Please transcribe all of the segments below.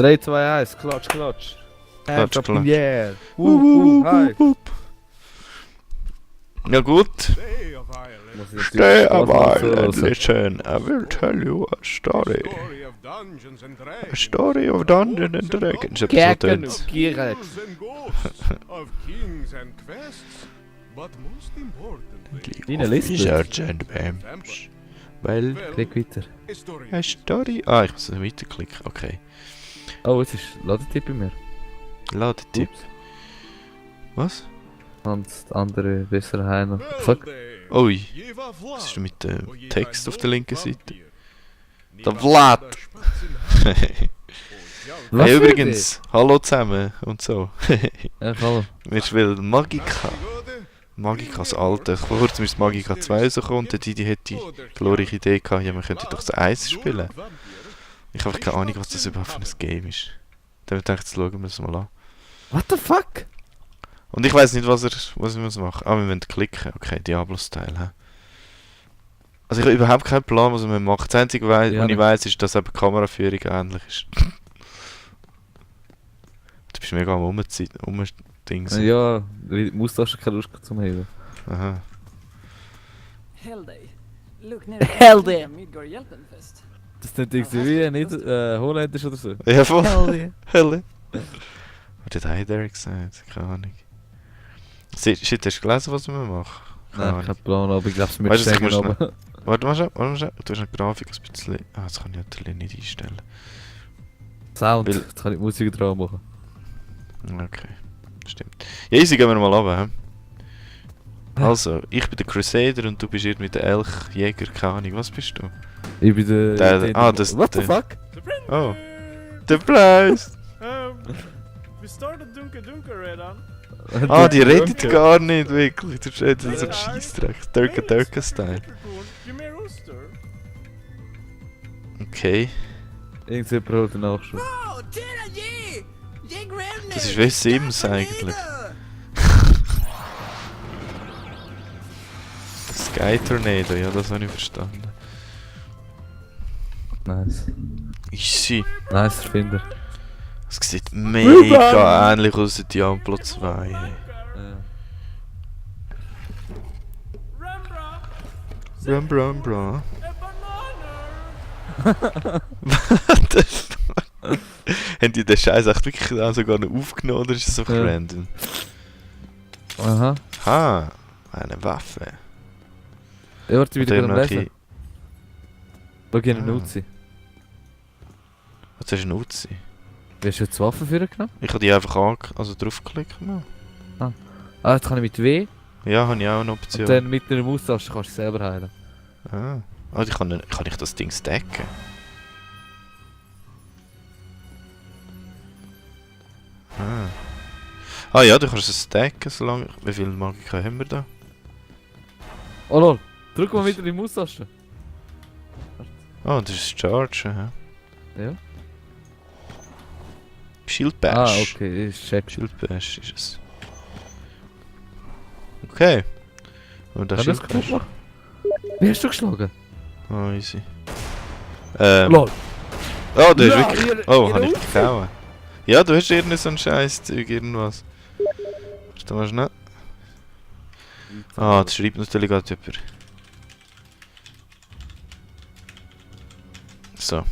3, 2, 1, klatsch, klatsch. Klatsch, Up in klatsch. the air. Hi. Ja gut. Muss ich Stay natürlich a Spaß machen while zuhören. and listen. I will tell you a story. A story of Dungeons and Dragons. Ich hab so Gärken tönt's. und Gieren. Deine Liste. Wizards and Vamps. Well, Klick weiter. a story... Ah, ich muss weiterklicken. Okay. Oh, jetzt ist Ladetipp bei mir. Ladetipp. Ups. Was? Und das andere besser heim. Fuck. Ui. Was ist mit dem Text auf der linken Seite? Der Vlad! Was Hey, für übrigens, hallo zusammen und so. Ja, hallo. Wir spielen Magica. Magica, das alte. Vor kurzem ist Magica 2 rausgekommen und der Didi hat die glorreiche Idee gehabt, ja, man könnte doch das 1 spielen. Ich habe keine Ahnung, was das überhaupt für ein Game ist. Dann dachte ich, jetzt schauen wir es mal an. What the fuck? Und ich weiß nicht, was ich muss machen. Ah, wir müssen klicken. Okay, Diablo-Style, hä? Also ich habe überhaupt keinen Plan, was man macht. Das Einzige, was Ja, ich weiss, ist, dass eben die Kameraführung ähnlich ist. Du bist mega am Umdingsen. Ja, die Maustaste keine Lust zum Heben. Aha. Hellday. Look Hellday. Midgård Hjälpenfest. Das ist nicht irgendwie nicht holländisch oder so. Ja, voll. Hell Helle. Was hat er Derek gesagt? Keine Ahnung. Shit, hast du gelesen, was wir machen? Keine Nein, kein Ahnung. Plan, aber ich glaube, es mit Weißt du, ich Stegen muss oben. Warte mal schon. Du hast eine Grafik ein bisschen... Ah, das kann ich natürlich nicht einstellen. Sound, Weil- jetzt kann ich Musik dran machen. Okay, stimmt. Ja, easy, gehen wir mal runter, hä? Also, ich bin der Crusader und du bist irgendwie der Elchjäger, keine Ahnung, was bist du? Ich bin der... das... What the der- fuck? Oh. Der Preis! We started Dunka Redan. Ah, die redet gar nicht, wirklich. Du redest so ein Scheissdreck. Durka-Style. Give me a rooster. Okay. Irgendjemand holt den Nachschub. Oh, Tina G! Jig Remnant! Das ist wie Sims eigentlich. Sky Tornado, ja, das habe ich verstanden. Nice. Easy. Nice Erfinder. Es sieht mega ähnlich aus wie Diablo 2. Hey. Ja. Rembrandt! Brum. A banana! What the fuck? Haben die den Scheiß echt wirklich auch sogar noch aufgenommen oder ist das so Ja. random? Aha. Ha, eine Waffe. Ja, warte, wieder Oder am noch Lesen. ein- Schau, ich habe Ah. eine Uzi. Was hast du eine Uzi? Wie hast du jetzt Waffen für genommen? Ich habe die einfach draufgeklickt. Mal. Ah, jetzt kann ich mit W Ja, habe ich auch eine und Option. dann mit einer Maustaste kannst du selber heilen. Ah, also kann ich das Ding stacken? Ah ja, du kannst es stacken, solange... Wie viel Magika haben wir da? Oh lol, drück mal wieder die Maustaste. Oh, das ist Charge, hä? Ja. Shield Bash. Ah, okay, ich check. Shield Bash ist es. Okay. Und das Kann das Shield kaputt Bash. machen? Wie hast du geschlagen? Oh, easy. Lol. Oh, du hast Ja, wirklich... ihr- Oh, ihr habe ich Uzi. gehauen. Ja, du hast irgendwie so ein Scheißzeug, irgendwas. Warte mal schnell. Ah, das schreibt natürlich gerade jemand. So.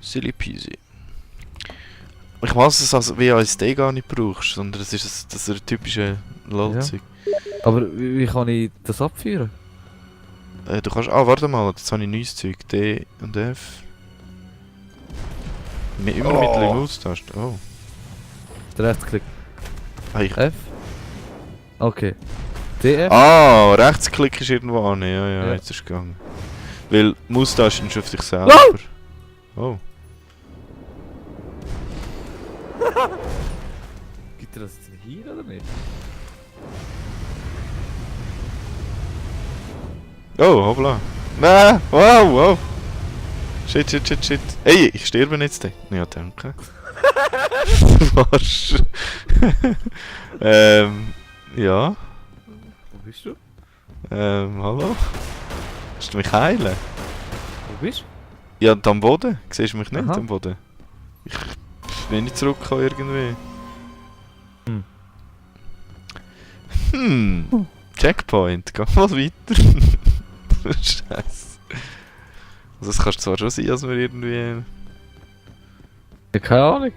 Silly peasy. Ich weiß es als WASD gar nicht brauchst, sondern es ist das typische LOL-Zeug. Aber wie kann ich das abführen? Du kannst... Ah, warte mal, jetzt habe ich neues Zeug. D und F. Immer mit der Maustaste. Oh. Der Rechtsklick. Ah, ich... F. Okay. DF. Ah, Rechtsklick ist irgendwo an. Ja, Ja. jetzt ist es gegangen. Weil Maustaste ist auf dich selber. No! Oh. Gibt er das jetzt hier oder nicht? Oh, hoppla. Nein, wow. Shit. Ey, ich sterbe jetzt. Ja, danke. Was? Ja. Wo bist du? Hallo? Willst du mich heilen? Wo bist Ja, und am Boden. Siehst du mich nicht Aha. am Boden? Ich will nicht zurückkommen irgendwie. Checkpoint. Geh mal weiter. Scheiße. Also es kann zwar schon sein, dass wir irgendwie... Ja, keine Ahnung.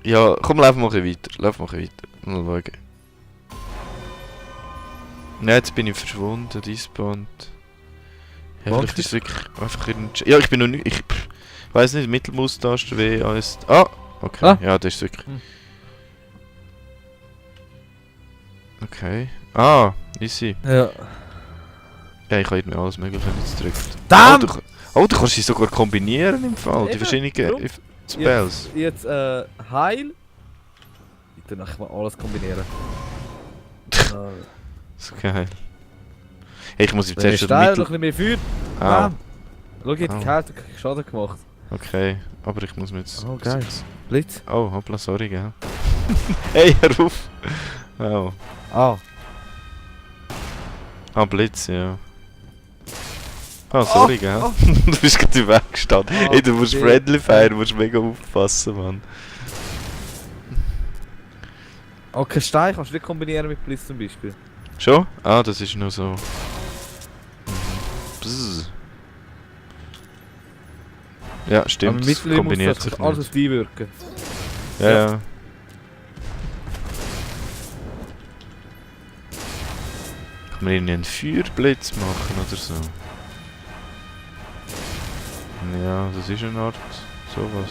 Ja, komm, lauf mal ein bisschen weiter. Lauf mal ein bisschen weiter. Mal schauen. Nein, jetzt bin ich verschwunden, despawned. Ja, Was vielleicht ist es wirklich einfach ja, ich bin noch nicht... Ich weiß nicht, Mittelmaustaste, W, A, S... Ah! Okay, Ah. ja, das ist wirklich... Hm. Okay. Ah, easy. Ja. Ja, ich habe irgendwie alles mögliche jetzt gedrückt. Damn! Oh, du kannst sie sogar kombinieren im Fall, die Eben, verschiedenen darum. Spells. Jetzt Heil. Ich tu nachher mal alles kombinieren. So geil. Hey, ich muss jetzt Wenn erst ich den steil, noch Mittel... ein bisschen mehr Feuer. Ah, Bam. Schau jetzt, Au. die Kälte hat Schaden gemacht. okay. Aber ich muss mir jetzt... Oh, geil. Blitz. Oh, hoppla, sorry, gell. Hey, hör auf! Oh. Ah. Ah, Blitz, ja. Ah, sorry, gell. oh. Du bist gerade weggestanden. Ah, Hey, du musst okay. Friendly Fire, du musst mega aufpassen, Mann. Okay, Stein kannst du nicht kombinieren mit Blitz zum Beispiel. Schon? Ah, das ist nur so... Bzzz. Ja, stimmt, Aber das mittlerweile kombiniert muss sich das alles nicht. auf dich wirken. Ja, ja. ja. Kann man irgendwie einen Feuerblitz machen oder so? Ja, das ist eine Art sowas.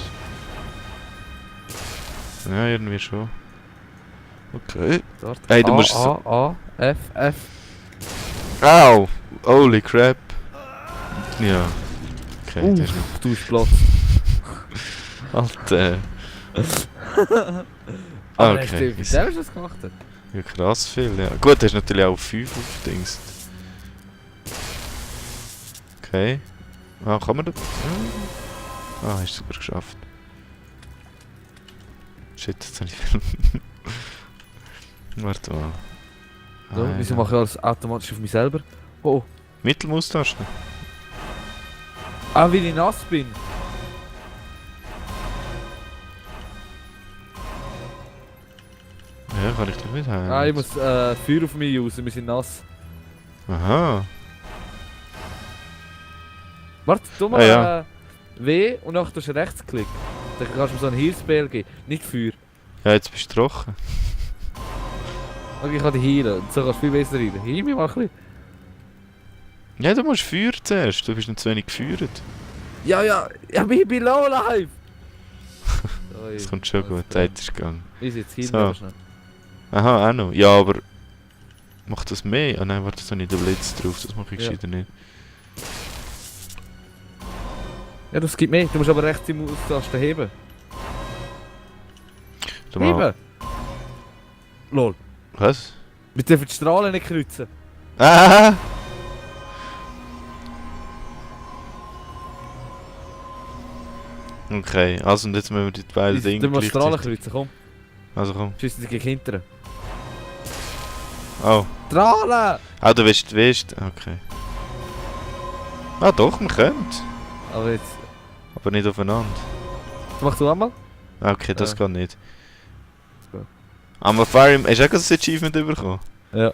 Ja, irgendwie schon. Okay. Dort. Hey, du A, musst A, F, F. Au! Holy crap! Ja. Okay, der ist nicht... Du bist Platz. Alter. Aber Okay, hast du ist- selber das gemacht? Ja, krass viel, ja. Gut, hast natürlich auch 5 aufgedingst. Okay. Ah, kann man das? Ah, hast du sogar geschafft. Shit, jetzt habe ich... Warte mal. So, Ah, wieso ja. mache ich alles automatisch auf mich selber? Oh, Mittelmaustaste. ah, wie ich nass bin. Ja, kann ich dich nicht haben. Ah, ich muss Feuer auf mich raus, wir sind nass. Aha. Warte, tu mal ja. W und nachher tust du Rechtsklick. Dann kannst du mir so ein Heal-Spell geben, nicht Feuer. Ja, jetzt bist du trocken. Okay, ich kann dich heilen, so kannst du viel besser heilen. Heal mich mal ein bisschen. Ja, du musst Feuer zuerst. Du bist nicht zu wenig gefeuert. Ja, ich bin low life! Das kommt schon gut. Zeit ist gegangen. Wie ist jetzt healen So. wir schnell. Aha, auch noch. Ja, aber... Macht das mehr? Ah nein, warte, da habe ich den Blitz drauf. Das mache ich Ja. gescheiter nicht. Ja, das gibt mehr. Du musst aber rechts die Maustaste heben. Du mal... Heben! Lol. Was? Wir dürfen die Strahlen nicht kreuzen. Ah! Okay, also und jetzt müssen wir die beiden Dinge Du musst Strahlen gleichzeitig... kreuzen, komm. Also komm. Schiessen sie gegen hinterher. Oh. Strahlen! Ah, du willst... Okay. Ah doch, man könnte. Aber jetzt... Aber nicht aufeinander. Machst du einmal? Ah, okay, das Ja. geht nicht. Gut. Aber Fire Emblem... Hast du auch gerade ein Achievement bekommen? Ja.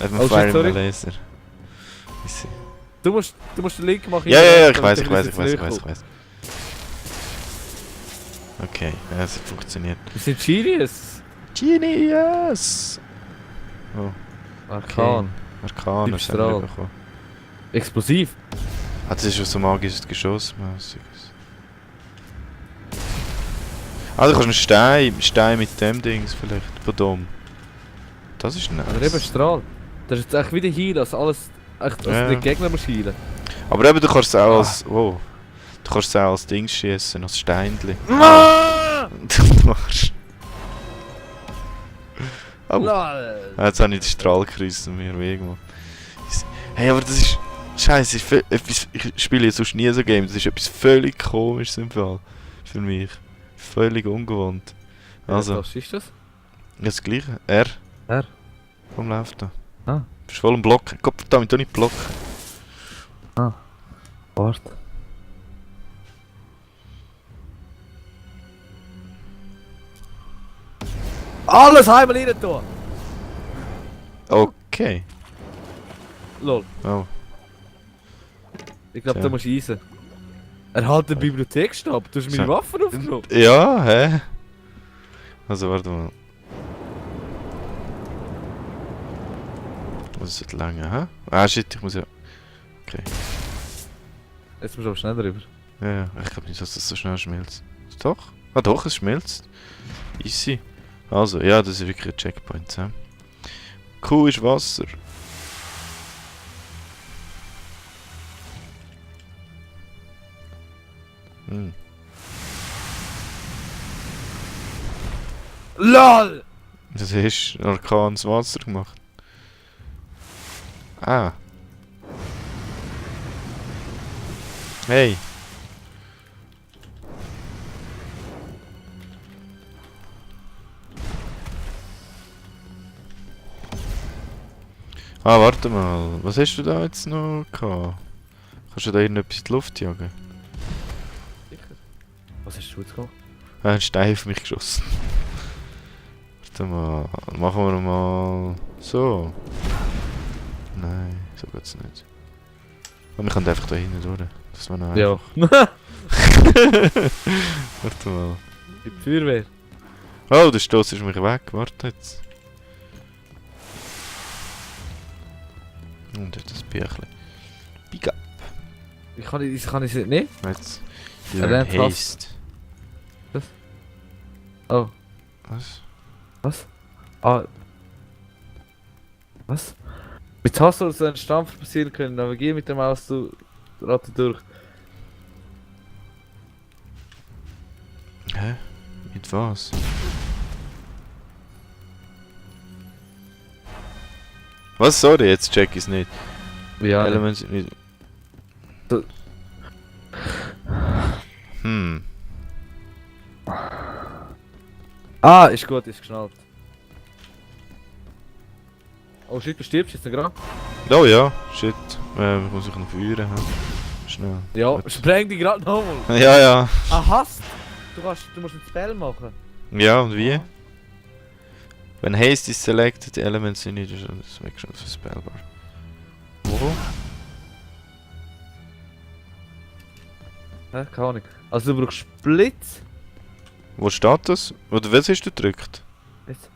Hat man Oh, Fire shit, sorry. Emblem Laser. Easy. Du musst den Link machen. Ja, ich damit weiß, der ich weiß, jetzt ich weiß, ich näher weiß, ich kommt. weiß. Okay, ja, es hat funktioniert. Wir sind Genius! Genius! Arkan. Arkan, Typ hast du auch Strahl. bekommen. Explosiv. Ah, das ist schon so magisches Geschoss, mäßiges. Ah, du kannst einen Stein mit dem Dings vielleicht, von Dom. Das ist nice. Aber eben Strahl. Das ist jetzt echt wieder Heal, also alles... Echt, also Ja. den Gegner musst du heilen. Aber eben, du kannst es auch Ah. als... Wow. Du kannst es auch als Dings schießen, als Steinli. Ah! Du machst... Oh. Lol. Ah, jetzt habe ich den Strahl gekreist und mir weh gemacht. Hey, aber das ist... Scheiße, ich spiele ja sonst nie so Games. Das ist etwas völlig komisches im Fall. Für mich. Völlig ungewohnt. Also, Was ist das? das gleiche. R. R. Warum läuft da? Ah. Du bist voll am Blocken. Gott, damit nicht blocken. Oh, Warte. Alles einmal rein tun! Okay. Lol. Oh. Ich glaube, Tja. da musst du eisen. Er hat den Bibliotheksstab. Du hast meine So. Waffen aufgenommen. Ja, hä? Also warte mal. Was ist das lange, hä? Ah shit, ich muss ja... Okay. Jetzt musst du aber schnell drüber. Ja, ja. Ich glaube nicht, dass das so schnell schmilzt. Doch? Ah doch, es schmilzt. Easy. Also, ja, das ist wirklich ein Checkpoint, hä? Kuh ist Wasser. Hm. LOL! Das ist ein Orkan ins Wasser gemacht. Ah. Hey. Ah, warte mal. Was hast du da jetzt noch gehabt? Kannst du da irgendetwas in die Luft jagen? Sicher. Was hast du jetzt gemacht? Ah, ein Stein auf mich geschossen. Warte mal. Machen wir mal so. Nein, so geht's nicht. Aber wir können einfach da hinten durch. Das war noch Ja. Warte mal. Die Feuerwehr. Oh, der Stoß ist mich weg. Warte jetzt. Und das Büchlein. Pick up. Ich kann es nicht. Jetzt. Er Learn lernt was. haste. Oh. Was? Was? Ah. Was? Mit hast du so einen Stampf passieren können, navigier mit der Maus zu Ratte durch. Hä? Mit was? Was? Sorry, jetzt check ich's nicht. Ja, Elements nicht. So. Hm. Ah, ist gut, ist geschnallt. Oh shit, du stirbst jetzt gerade. Oh ja, shit. Ich muss ich noch feuern. Schnell. Ja, Gut. spreng dich gerade nochmal. Ja, ja. Ah, hast du musst ein Spell machen. Ja, und wie? When haste is selected, the elements in it, das make schon spellbar. Wo? Hä, keine Ahnung. Also du brauchst Split. Wo steht das? Oder was hast du gedrückt? Jetzt.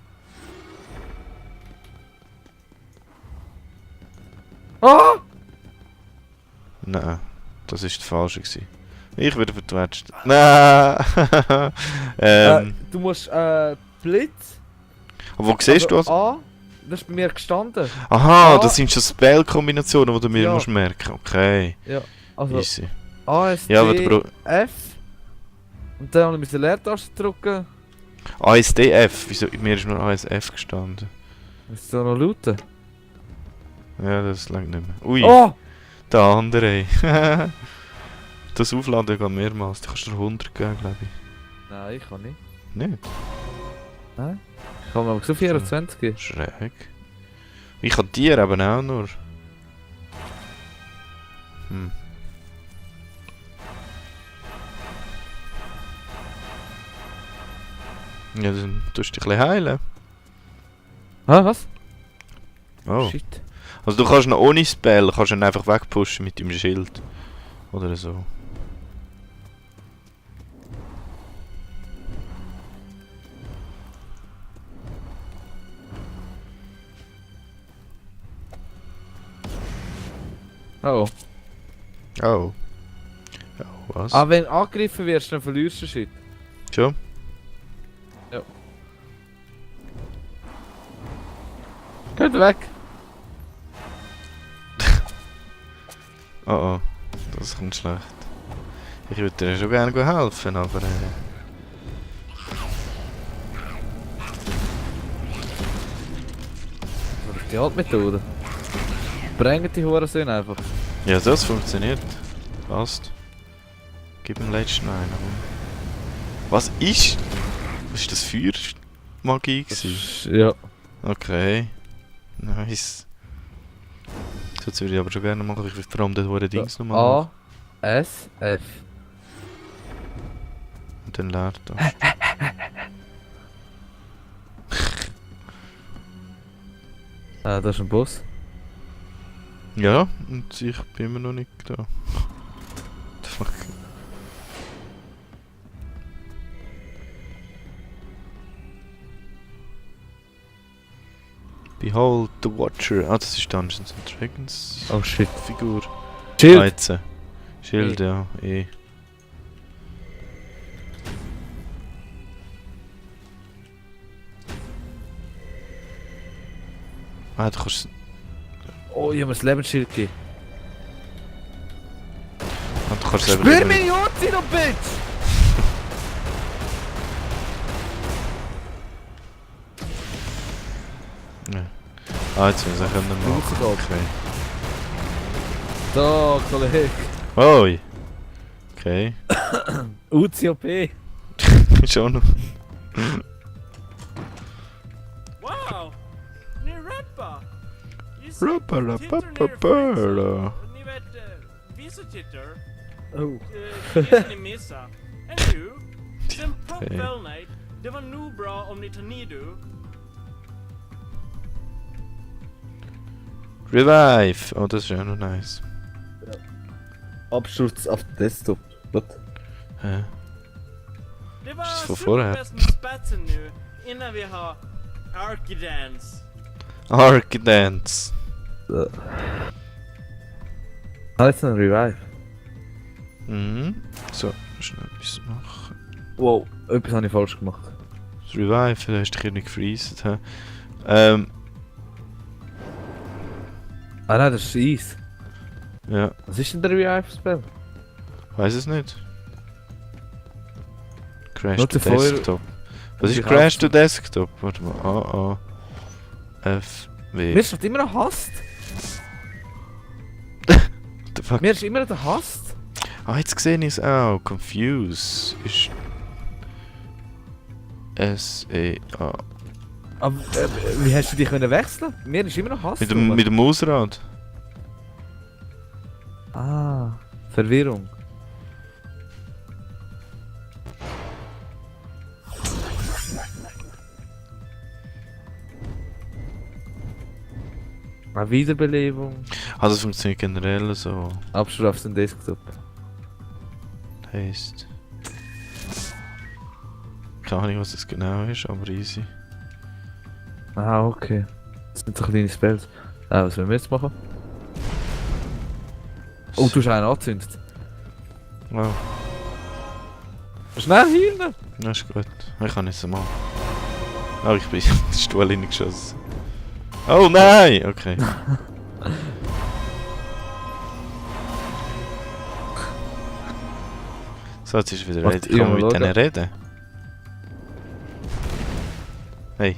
Ah! Nein, das ist die falsche gewesen. Ich werde vertwetscht. Nein! Du musst Split. Aber wo siehst du was? A, das ist bei mir gestanden. Aha, A. das sind schon Spell-Kombinationen, die du mir Ja. musst merken. Okay, Also easy. A, S, Ja, aber D, du brauchst... F. Und dann muss ich die Leertaste drücken. ASDF, wieso? Mir ist nur ASF gestanden. Musst du noch looten? Ja, das langt nicht mehr. Ui, Oh! der andere. Das Aufladen geht mehrmals. Du kannst dir 100 geben, glaube ich. Nein, ich kann nicht. Nicht? Ich kann mir aber so 24 geben. Schräg. Ich kann dir eben auch nur. Hm. Ja, dann tust du dich ein bisschen heilen. Ah, was? Oh. Shit. Also du kannst ihn ohne Spell kannst ihn einfach wegpushen mit dem Schild. Oder so. Oh. Oh. Oh, was? Ah, wenn du angegriffen wirst, dann verlierst du Shit. Schon? Geht weg. Oh oh. Das kommt schlecht. Ich würde dir schon gerne helfen, aber... Die Altmethode. Bringen die Hurensohn einfach. Ja, das funktioniert. Passt. Gib ihm letzten einen. Was ist? Was ist das für Magie gewesen? Ja. Okay. Nice. So, jetzt würde ich aber schon gerne machen, ich will vor allem den hohen Dings nochmal A, S, F. Und dann leert er. Das ist ein Boss. Ja, und ich bin immer noch nicht da. What the fuck? Behold the Watcher. Ah, das ist Dungeons and Dragons Oh shit. Figur. Schild! 13. Schild, ja, eh. Ah, du kannst... Oh, ich hab mir das Lebensschild gegeben. Ah, du kannst selber... Spür mich Uzi, du Bitch! Ja. Ah, jetzt müssen wir können machen. Rausgehen. Okay. So, Kollege. Oi! Okay. Uzi OP. Ist auch noch... Wow! Ni rappa! Rappa, rappa, rappa. Ni vet, visititer. Oh. Det ni missar. En du, den Pop Okej. Fell Night, det var nog bra om ni tar ni du. Revive! Oh, das ist ja noch nice. Absturz auf den Desktop. Was? Hä? Det var Just för förra här. superbäst med spatsen nu, innan vi har Arkidance. Arkdance! Jetzt ein Revive. Mhm. So, schnell etwas machen. Wow, etwas habe ich falsch gemacht. Das Revive, du hast dich hier nicht gefreezed, hä? Ah nein, das ist Eis. Ja, Was ist denn der Revive-Spell? weiß es nicht. Crash Nur to der Feuer- Desktop. Was ist Ich Crash auch. to Desktop? Warte mal. A, A, F, W. Mir ist immer noch hasst. What the fuck? Mir ist immer noch der hasst. Ah, jetzt sehe ich es auch. Confuse ist... S, E, A. Aber wie hast du dich können wechseln? Mir ist immer noch hasst. Mit dem Mausrad. Ah, Verwirrung. Eine Wiederbelebung. Ah, das funktioniert generell so. Absturz auf den Desktop. Heisst. Keine Ahnung, was das genau ist, aber easy. Ah, okay. Das sind so kleine Spells. Was wollen wir jetzt machen? Oh, du hast einen angezündet. Wow, Schnell hin! das ist gut. Ich kann nicht so machen. Oh, ich bin in den Stuhl hineingeschossen. Oh nein! Okay. So, jetzt ist wieder Warte, ready. Kann man ich mit mal denen reden? Hey.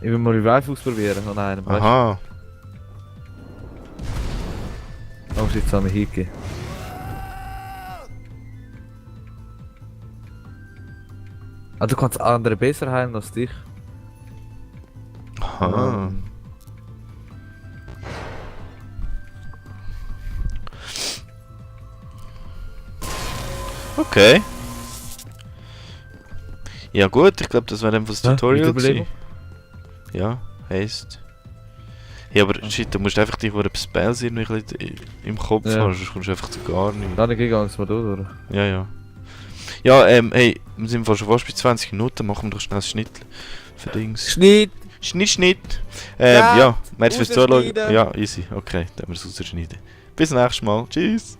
Ich will mal Revive ausprobieren an einem. weißt Aha. du? Oh shit, jetzt haben wir hingegeben. Ah, du kannst andere besser heilen als dich. Aha. Okay. Ja gut, ich glaube, das wäre einfach das Hä? Tutorial Wiederbelebung? gewesen. Ja, heisst. Ja, aber shit, du musst einfach die Spells irgendwie ein bisschen im Kopf Ja. haben, sonst kommst du einfach zu gar nicht. Dann geh ganz mal durch, oder? Ja, ja. Ja, hey, wir sind schon fast bei 20 Minuten, machen wir doch schnell ein Schnitt für Dings. Schnitt! Schnitt! Ja, Ja, merci fürs Zuschauen. rausschneiden. Ja, easy, okay, dann haben wir es rausschneiden. Bis nächstes Mal, tschüss!